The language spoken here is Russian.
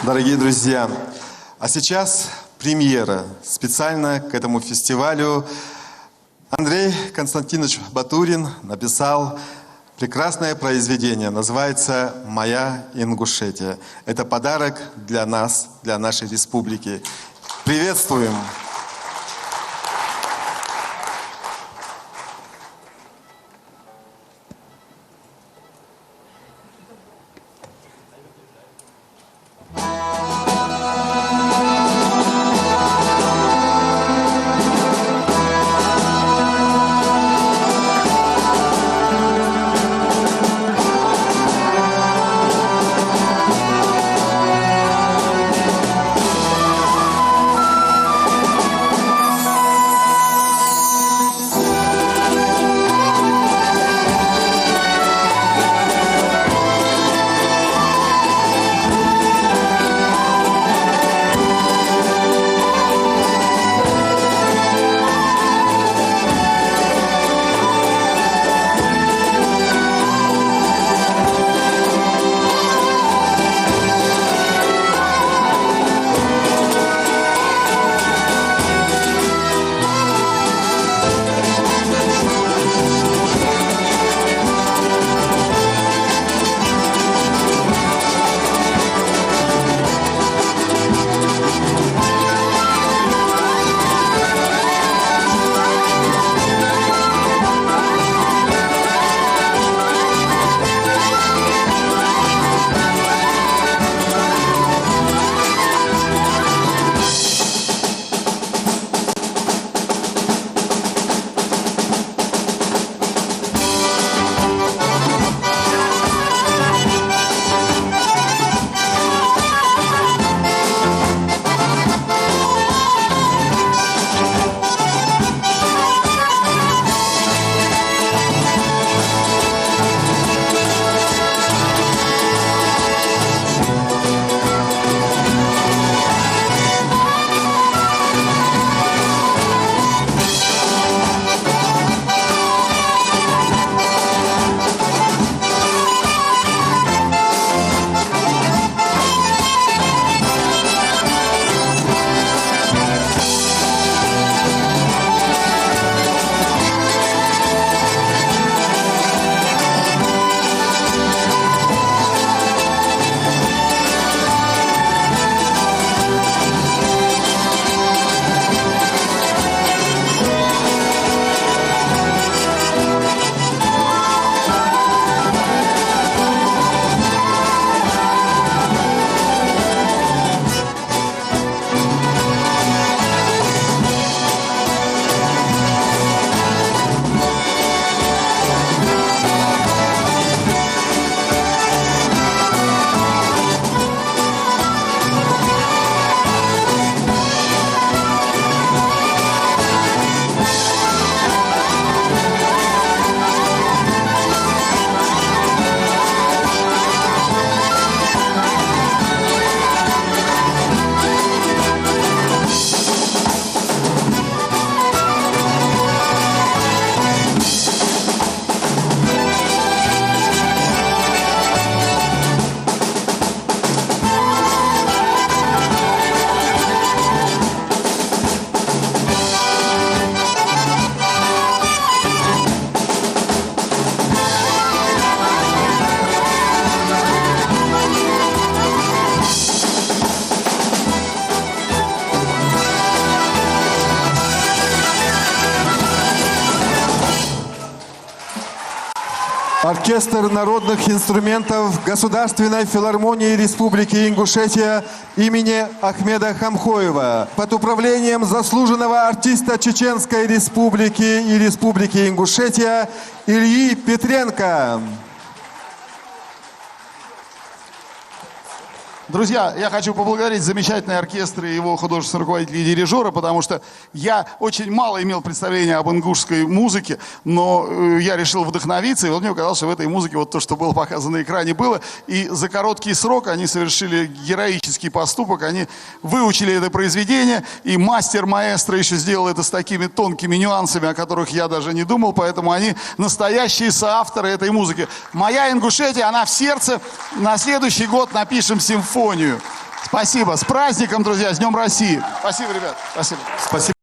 Дорогие друзья, а сейчас премьера. Специально к этому фестивалю Андрей Константинович Батурин написал прекрасное произведение. Называется «Моя Ингушетия». Это подарок для нас, для нашей республики. Приветствуем! Оркестр народных инструментов Государственной филармонии Республики Ингушетия имени Ахмеда Хамхоева под управлением заслуженного артиста Чеченской Республики и Республики Ингушетия Ильи Петренко. Друзья, я хочу поблагодарить замечательный оркестр и его художественного руководителя и дирижера, потому что я очень мало имел представления об ингушской музыке, но я решил вдохновиться, и вот мне показалось, что в этой музыке вот то, что было показано на экране, было. И за короткий срок они совершили героический поступок, они выучили это произведение, и мастер-маэстро еще сделал это с такими тонкими нюансами, о которых я даже не думал, поэтому они настоящие соавторы этой музыки. «Моя Ингушетия», она в сердце. На следующий год напишем симфонию. Спасибо. С праздником, друзья, с Днем России. Спасибо, ребят. Спасибо. Спасибо.